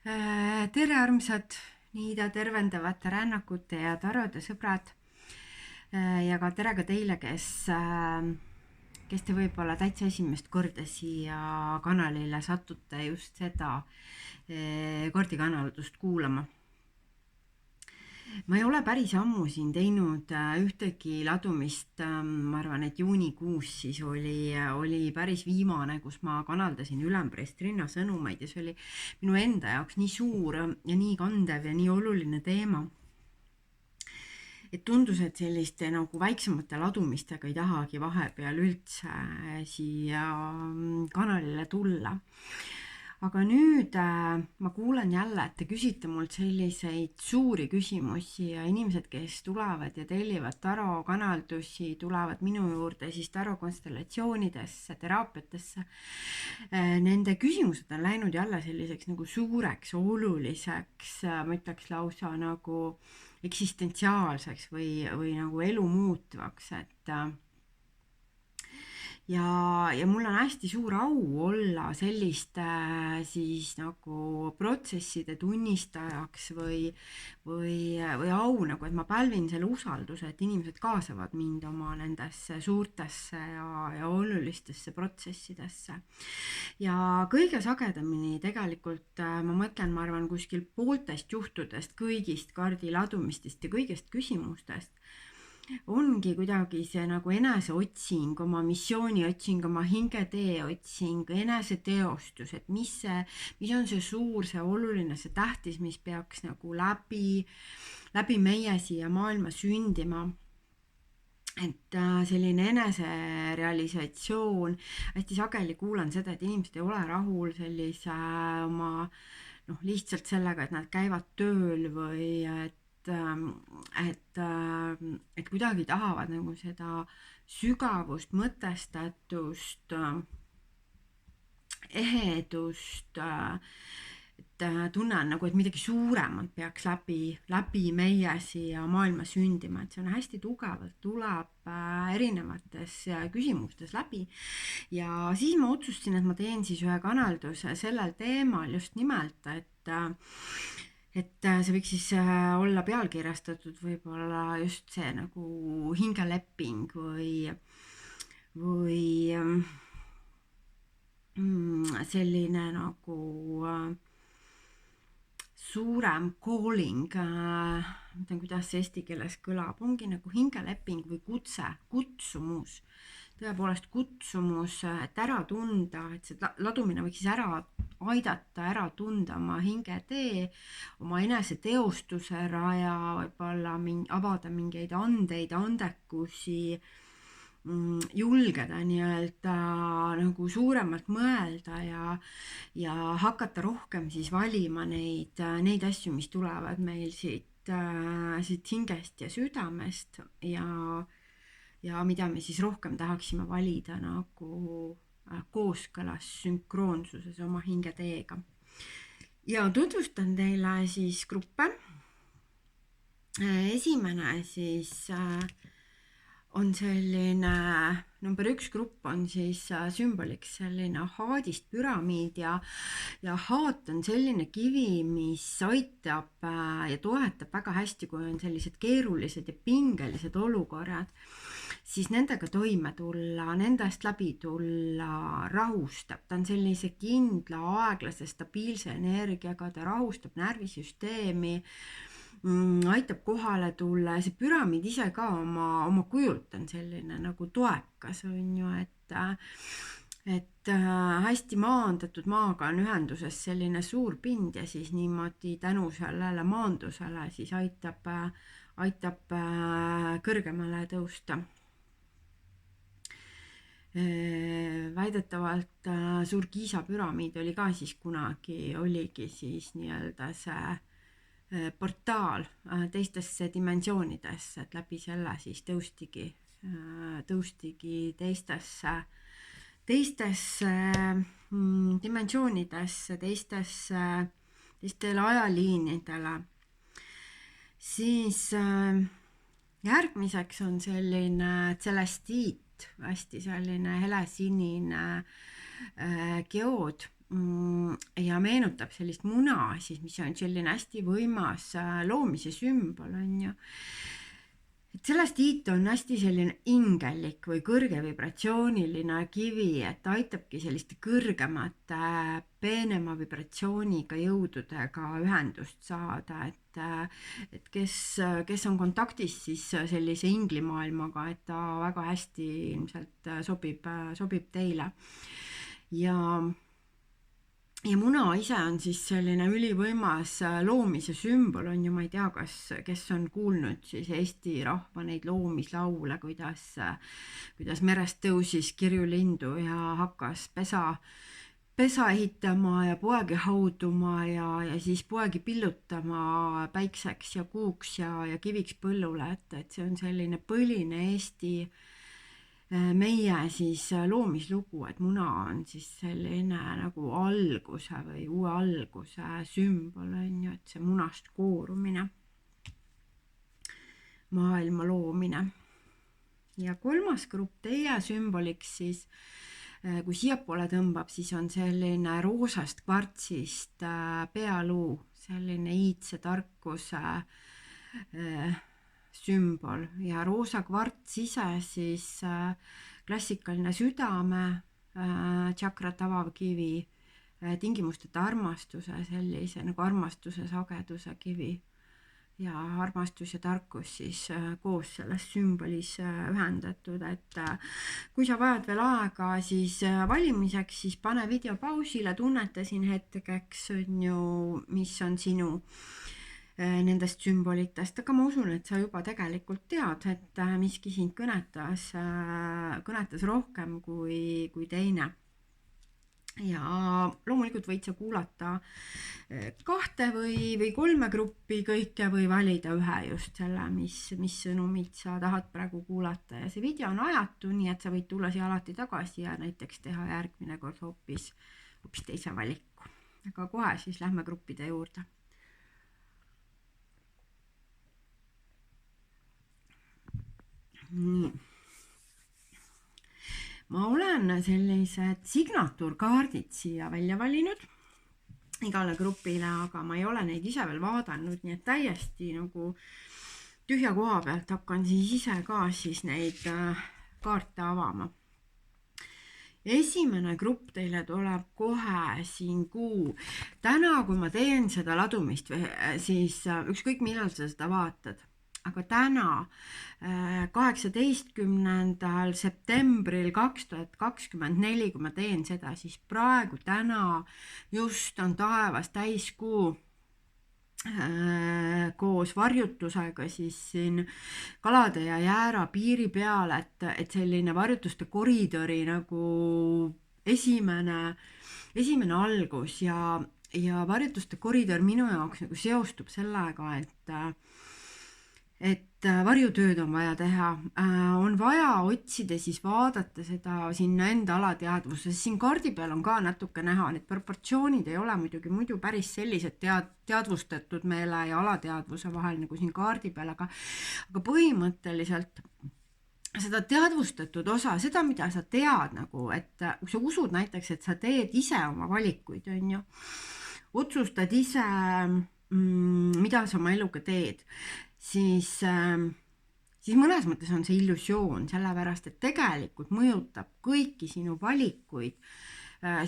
Tere armsad Niida tervendavate rännakute ja torede sõbrad. Ja ka tere ka teile, kes te võib-olla täitsa esimest korda siia kanalile satute just seda kordikanalutust kuulama. Ma ei ole päris ammu siin teinud ühtegi ladumist, ma arvan, et juunikuus siis oli päris viimane, kus ma kanaldasin ülempreest rinnasõnumeid ja see oli minu enda jaoks nii suur ja nii kandev ja nii oluline teema. Et tundus, et selliste nagu väiksemate ladumistega ei tahagi vahepeal üldse siia kanalile tulla. Aga nüüd ma kuulen jälle, et te küsite mult selliseid suuri küsimusi ja inimesed, kes tulevad ja tellivad tarokanaldusi, tulevad minu juurde siis tarokonstellatsioonidesse, teraapiatesse. Nende küsimused on läinud jälle selliseks nagu suureks, oluliseks, ma ütleks lausa nagu eksistentsiaalseks või nagu elu muutvaks, ja mul on hästi suur au olla selliste siis nagu protsesside tunnistajaks või au nagu, et ma pälvin selle usalduse, et inimesed kaasavad mind oma nendesse suurtesse ja olulistesse protsessidesse. Ja kõige sagedamini tegelikult ma mõtlen, ma arvan, kuskil pooltest juhtudest, kõigist kaardiladumistest ja kõigest küsimustest ongi kuidagi see nagu eneseotsing, oma missiooni otsing, oma hingetee otsing, eneseteostus, et mis on see suur, see oluline, see tähtis, mis peaks nagu läbi meie siia maailma sündima. Et selline eneserealisatsioon, hästi sageli kuulan seda, et inimesed ei ole rahul sellise oma lihtsalt sellega, et nad käivad tööl või et kuidagi tahavad nagu seda sügavust, mõtestatust, ehedust, et tunnen nagu, et midagi suuremat peaks läbi meie siia maailma sündima, et see on hästi tugevalt, tuleb erinevates küsimustes läbi. Ja siis ma otsustasin, et ma teen siis ühe kanalduse sellel teemal just nimelt, et see võiks siis olla pealkirjastatud võib-olla just see nagu hingeleping või selline nagu suurem calling, ma tean, kuidas see eesti keeles kõlab, ongi nagu hingeleping või kutsumus. Tõepoolest kutsumus, et ära tunda, et see ladumine võiks siis aidata ära tunda oma hingetee, oma eneseteostuse raja, võib-olla avada mingeid andeid, andekusi, julgeda nii-öelda nagu suuremalt mõelda ja hakata rohkem siis valima neid asju, mis tulevad meil siit hingest ja südamest ja mida me siis rohkem tahaksime valida nagu kooskõlas, sünkroonsuses oma hingeteega. Ja tutvustan teile siis gruppe. Esimene siis on selline, number 1 grupp on siis sümboliks selline haadist püramiid ja haat on selline kivi, mis aitab ja toetab väga hästi, kui on sellised keerulised ja pingelised olukorrad, siis nendega toime tulla, nendest läbi tulla, rahustab. Ta on sellise kindla, aeglase, stabiilse energiaga, ta rahustab närvisüsteemi, aitab kohale tulla ja see püramiid ise ka oma kujult on selline nagu toekas, on ju, et hästi maandatud maaga on ühenduses selline suur pind ja siis niimoodi tänu sellele maandusele siis aitab kõrgemale tõusta. Väidetavalt suur Giza püramiid oli ka siis kunagi, oligi siis nii-öelda see portaal teistesse dimensioonidesse, et läbi selle siis tõustigi teistesse dimensioonidesse, teistele ajaliinidele. Siis järgmiseks on selline celestiit, hästi selline helesinine geood, ja meenutab sellist muna siis, mis on selline hästi võimas loomise sümbol, on ju. Et sellest tiit on hästi selline ingellik või kõrge vibratsiooniline kivi, et aitabki selliste kõrgemate, peenema vibratsiooniga jõududega ühendust saada, et kes on kontaktis siis sellise inglimaailmaga, et ta väga hästi ilmselt sobib teile. Ja muna ise on siis selline ülivõimas loomise sümbol, on ju, ma ei tea, kes on kuulnud siis Eesti rahva neid loomislaule, kuidas merest tõusis kirjulindu ja hakkas pesa ehitama ja poegi hauduma ja siis poegi pillutama päikseks ja kuuks ja kiviks põllule, et see on selline põline Eesti meie siis loomislugu, et muna on siis selline nagu alguse või uue alguse sümbol, on ju, et see munast koorumine, maailma loomine. Ja kolmas grupp teie sümboliks siis, kui siiapoole tõmbab, siis on selline roosast kvartsist pealuu, selline iidse tarkuse sümbol ja roosa kvarts ise siis klassikaline südame, tšakrat avav kivi, tingimusteta armastuse, sellise nagu armastuse sageduse kivi ja armastus ja tarkus siis koos selles sümbolis ühendatud, et kui sa vajad veel aega siis valimiseks, siis pane video pausile, tunneta siin hetkeks, on ju, mis on sinu nendest sümbolitest, aga ma usun, et sa juba tegelikult tead, et miski sind kõnetas rohkem kui teine. Ja loomulikult võid sa kuulata 2 või 3 gruppi kõike või valida ühe just selle, mis sõnumid sa tahad praegu kuulata ja see video on ajatu, nii et sa võid tulla siia alati tagasi ja näiteks teha järgmine kord hoopis teise valiku. Aga kohe siis lähme gruppide juurde. Nii. Ma olen sellised signatuurkaardid siia välja valinud igale grupile, aga ma ei ole neid ise veel vaadanud, nii et täiesti nagu tühja koha pealt hakkan siis ise ka siis neid kaarte avama. Esimene grupp teile tuleb kohe siin kuu. Täna, kui ma teen seda ladumist, siis ükskõik millal sa seda vaatad, aga täna 18. septembril 2024, kui ma teen seda, siis praegu täna just on taevas täiskuu koos varjutusega siis siin kalade ja jäära piiri peal, et selline varjutuste koridori nagu esimene algus ja varjutuste koridor minu jaoks nagu seostub sellega, et varjutööd on vaja teha, on vaja otsida, siis vaadata seda sinna enda alateadvuses, siin kaardi peal on ka natuke näha, need proportsioonid ei ole muidugi muidu päris sellised teadvustatud meele ja alateadvuse vahel nagu siin kaardi peal, aga põhimõtteliselt seda teadvustatud osa, seda, mida sa tead nagu, et kui sa usud näiteks, et sa teed ise oma valikuid, on ju, otsustad ise, mida sa oma eluga teed, siis mõnes mõttes on see illusioon, sellepärast, et tegelikult mõjutab kõiki sinu valikuid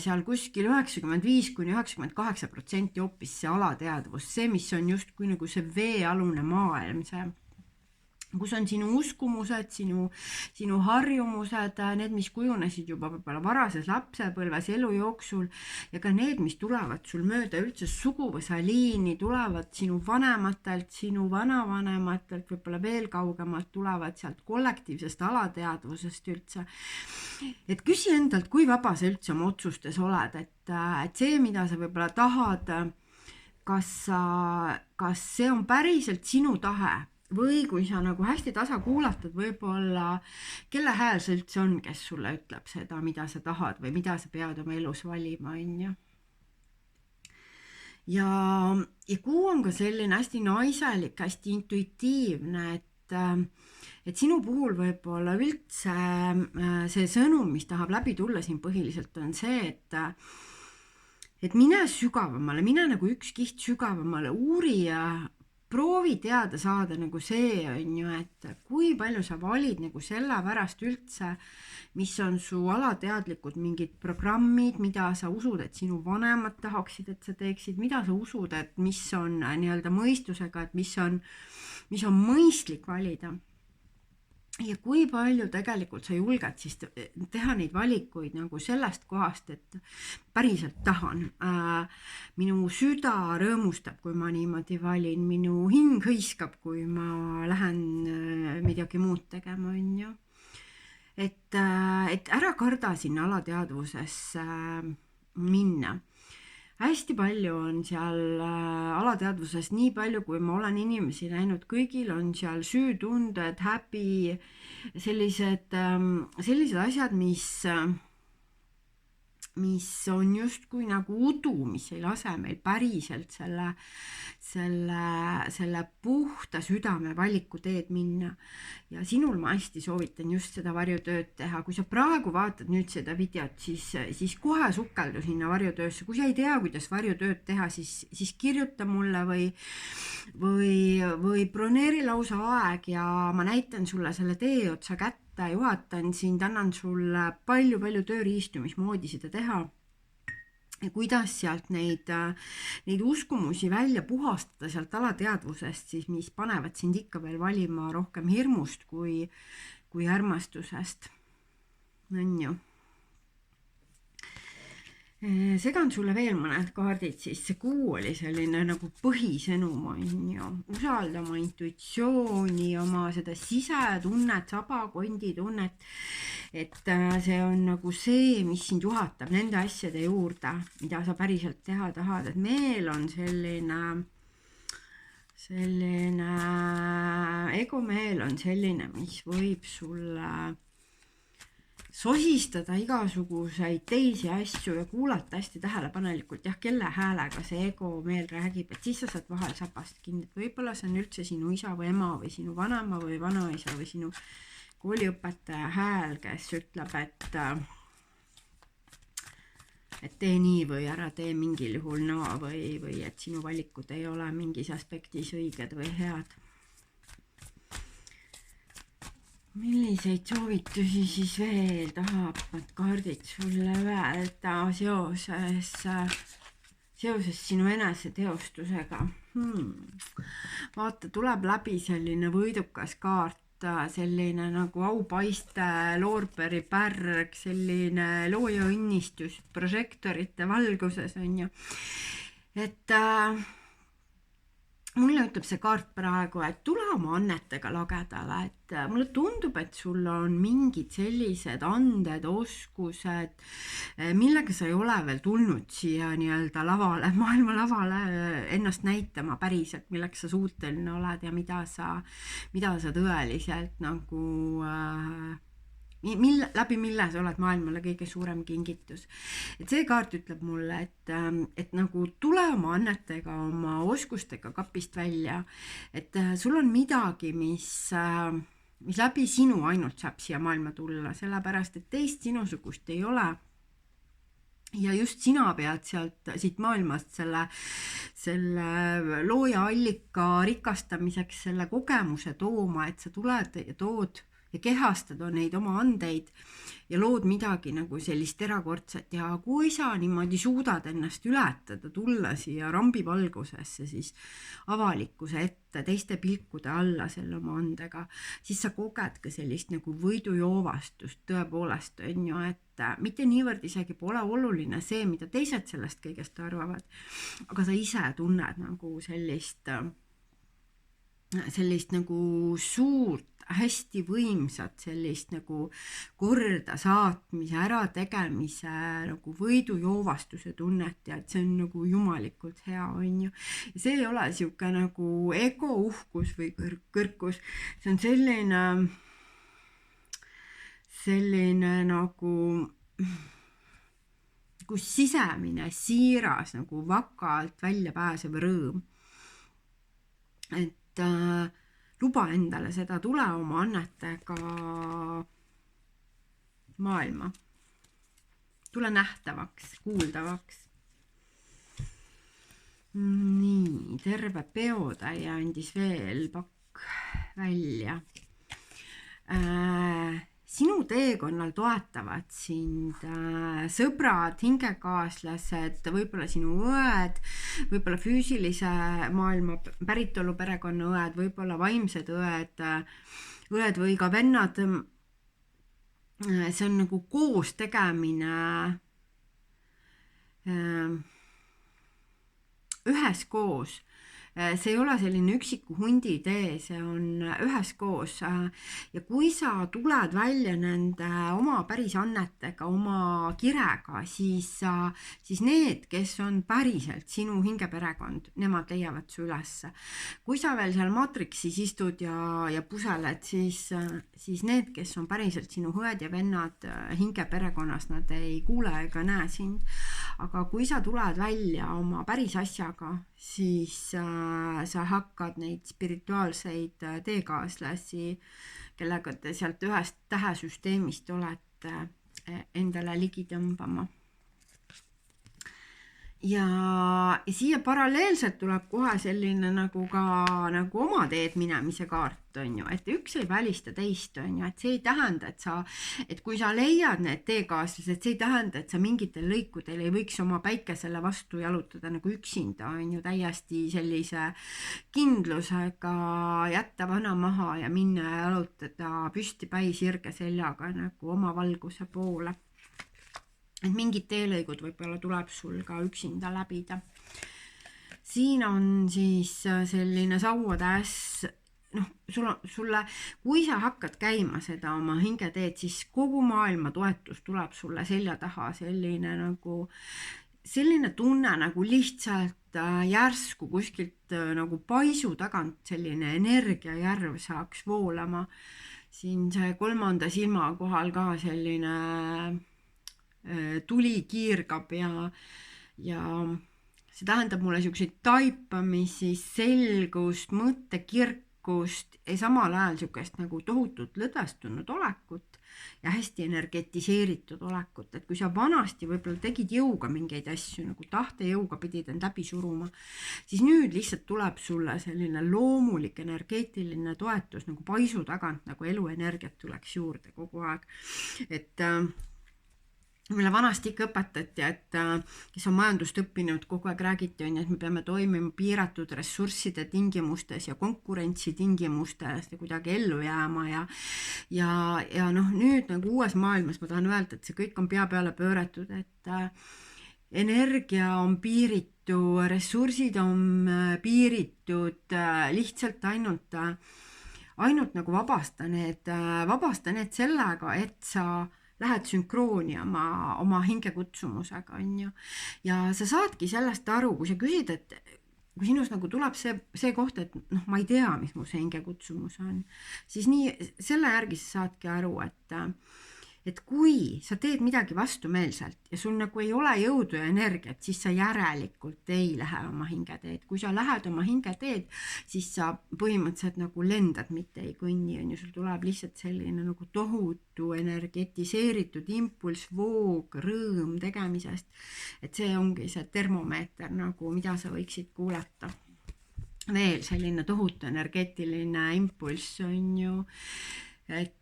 seal kuskil 95–98% hoopis see alateadvus, see, mis on justkui nagu see veealune maailm, see kus on sinu uskumused, sinu harjumused, need, mis kujunesid juba võib-olla varases lapsepõlves elu jooksul ja ka need, mis tulevad sul mööda üldse suguvõsa liini, tulevad sinu vanematelt, sinu vanavanematelt, võib-olla veel kaugemalt tulevad sealt kollektiivsest alateadvusest üldse. Et küsi endalt, kui vaba sa üldse oma otsustes oled, et see, mida sa võib-olla tahad, kas see on päriselt sinu tahe, või kui sa nagu hästi tasa kuulatad, võib-olla kelle hääl see üldse on, kes sulle ütleb seda, mida sa tahad või mida sa pead oma elus valima, on ju. Ja kuu on ka selline hästi naiselik, hästi intuitiivne, et sinu puhul võib-olla üldse see sõnum, mis tahab läbi tulla siin põhiliselt, on see, et mine sügavamale, mine nagu üks kiht sügavamale, uuri ja proovi teada saada nagu see on ju, et kui palju sa valid nagu selle pärast üldse, mis on su alateadlikud mingid programmid, mida sa usud, et sinu vanemad tahaksid, et sa teeksid, mida sa usud, et mis on nii-öelda mõistusega, et mis on mõistlik valida. Ja kui palju tegelikult sa julged siis teha neid valikuid nagu sellest kohast, et päriselt tahan. Minu süda rõõmustab, kui ma niimoodi valin, minu hing hõiskab, kui ma lähen midagi muud tegema, on ju. Et ära karda sinna alateadvusesse minna. Hästi palju on seal alateadvuses, nii palju kui ma olen inimesi näinud, kõigil on seal süütunded, häbi, sellised asjad, mis on justkui nagu udu, mis ei lase meil päriselt selle puhta südame valiku teed minna. Ja sinul ma hästi soovitan just seda varjutööd teha. Kui sa praegu vaatad nüüd seda videot, siis kohe sukeldu sinna varjutöösse. Kui sa ei tea, kuidas varjutööd teha, siis kirjuta mulle või broneeri lausa aeg ja ma näitan sulle selle tee otsa kätte, juhatan sind, annan sulle palju tööriistu, mismoodi seda teha ja kuidas sealt neid uskumusi välja puhastada sealt alateadvusest, siis mis panevad sind ikka veel valima rohkem hirmust kui armastusest. On ju. Segan sulle veel mõned kaardid, siis see kuu oli selline nagu põhisõnum, on ju. Usalda oma intuitsiooni, oma seda sisetunnet, sabakonditunnet, et see on nagu see, mis sind juhatab nende asjade juurde, mida sa päriselt teha tahad, et meel on selline egomeel on selline, mis võib sulle sosistada igasuguseid teisi asju ja kuulata hästi tähelepanelikult, jah, kelle häälega see ego meel räägib, et siis sa saad vahel sapast kinni, et võib-olla see on üldse sinu isa või ema või sinu vanema või vanaisa või sinu kooliõpetaja hääl, kes ütleb, et tee nii või ära tee mingil juhul naa või et sinu valikud ei ole mingis aspektis õiged või head. Milliseid soovitusi siis veel tahavad kaardid sulle öelda seoses sinu eneseteostusega? Vaata, tuleb läbi selline võidukas kaart, selline nagu aupaiste, loorberi pärg, selline looja õnnistus prožektorite valguses, on ju. Et mulle ütleb see kaart praegu, et tule oma annetega lagedale, et mulle tundub, et sul on mingid sellised anded, oskused, millega sa ei ole veel tulnud siia nii-öelda lavale, maailma lavale ennast näitama päriselt, millega sa suuteline oled ja mida sa tõeliselt nagu läbi mille sa oled maailmale kõige suurem kingitus. Et see kaart ütleb mulle, et nagu tule oma annetega, oma oskustega kapist välja, et sul on midagi, mis läbi sinu ainult saab siia maailma tulla, sellepärast, et teist sinusugust ei ole. Ja just sina pead siit maailmast selle looja allika rikastamiseks selle kogemuse tooma, et sa tuled ja tood ja kehastad neid oma andeid ja lood midagi nagu sellist erakordset ja kui sa niimoodi suudad ennast ületada, tulla siia rambivalgusesse, siis avalikkuse ette, teiste pilkude alla selle oma andega, siis sa koged ka sellist nagu võidujoovastust, tõepoolest on ju, et mitte niivõrd isegi pole oluline see, mida teised sellest kõigest arvavad, aga sa ise tunned nagu sellist nagu suurt, hästi võimsat sellist nagu korda saatmise, ärategemise, nagu võidujoovastuse tunnet ja et see on nagu jumalikult hea, on ju. Ja see ei ole siuke nagu ego uhkus või kõrkus, see on selline nagu kus sisemine, siiras, nagu vakalt välja pääsev rõõm. Et luba endale seda, tule oma annetega maailma. Tule nähtavaks, kuuldavaks. Nii, terve peotäie andis veel pakk välja. Sinu teekonnal toetavad sind sõbrad, hingekaaslased, võib-olla sinu õed, võib-olla füüsilise maailma päritolu perekonna õed, võib-olla vaimsed õed või ka vennad. See on nagu koos tegemine, üheskoos. See ei ole selline üksiku hundi tee, see on üheskoos. Ja kui sa tuled välja nende oma päris annetega, oma kirega, siis need, kes on päriselt sinu hingeperekond, nemad leiavad su ülesse. Kui sa veel seal maatriksis istud ja puseled, siis need, kes on päriselt sinu õed ja vennad hingeperekonnas, nad ei kuule ega näe sind. Aga kui sa tuled välja oma päris asjaga, siis sa hakkad neid spirituaalseid teekaaslasi, kellega te sealt ühest tähesüsteemist olete, endale ligi tõmbama. Ja siia paralleelselt tuleb kohe selline nagu oma teed minemise kaart, on ju, et üks ei välista teist, on ju, et see ei tähenda, et kui sa leiad need teekaaslased, see ei tähenda, et sa mingitel lõikudel ei võiks oma päikesele vastu jalutada nagu üksinda, on ju, täiesti sellise kindlusega jätta vana maha ja minna ja jalutada püsti päi sirge seljaga nagu oma valguse poole. Et mingid teelõigud võib-olla tuleb sul ka üksinda läbida. Siin on siis selline sauade äss, sulle, kui sa hakkad käima seda oma hingeteed, siis kogu maailma toetus tuleb sulle selja taha, selline tunne nagu lihtsalt järsku kuskilt nagu paisu tagant selline energiajärv saaks voolama. Siin see 3. silma kohal ka selline tuli kiirgab ja see tähendab mulle selliseid taipamisi, selgust, mõttekirkust ja samal ajal sellisest nagu tohutut lõdvestunud olekut ja hästi energetiseeritud olekut, et kui sa vanasti võib-olla tegid jõuga mingeid asju, nagu tahtejõuga pidid end läbi suruma, siis nüüd lihtsalt tuleb sulle selline loomulik energeetiline toetus nagu paisu tagant, nagu eluenergiat tuleks juurde kogu aeg, et meile vanasti ikka õpetati, et kes on majandust õppinud, kogu aeg räägiti, et me peame toimima piiratud ressursside tingimustes ja konkurentsi tingimustes ja kuidagi ellu jääma ja nüüd nagu uues maailmas ma tahan öelda, et see kõik on pea peale pööratud, et energia on piiritu, ressursid on piiritud, lihtsalt ainult nagu vabasta need sellega, et sa lähed sünkrooni oma hingekutsumusega, on ju. Ja sa saadki sellest aru, kui sa küsid, et kui sinus nagu tuleb see koht, et ma ei tea, mis mu see hingekutsumus on, siis selle järgi sa saadki aru, et kui sa teed midagi vastumeelselt ja sul nagu ei ole jõudu ja energiat, siis sa järelikult ei lähe oma hingeteed. Kui sa lähed oma hingeteed, siis sa põhimõtteliselt nagu lendad, mitte ei kõnni, on ju, sul tuleb lihtsalt selline nagu tohutu energetiseeritud impulss, voog, rõõm tegemisest. Et see ongi see termomeeter nagu, mida sa võiksid kuulata. Veel selline tohutu energeetiline impulss on ju, et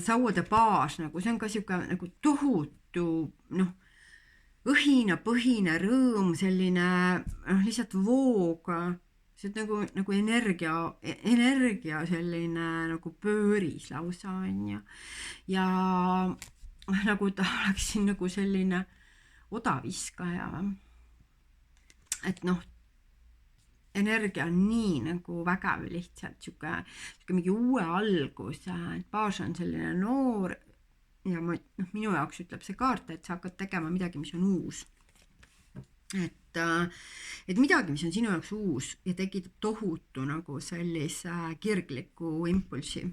sauade baas, nagu see on ka siuke nagu tohutu, õhinapõhine rõõm, selline lihtsalt voog, see on nagu energia selline nagu pööris lausa on ju. Ja nagu ta oleks siin nagu selline odaviskaja. Et energia on nii nagu vägev lihtsalt, siuke mingi uue algus, et baas on selline noor ja minu jaoks ütleb see kaart, et sa hakkad tegema midagi, mis on uus. Et midagi, mis on sinu jaoks uus ja tekitab tohutu nagu sellise kirgliku impulsi.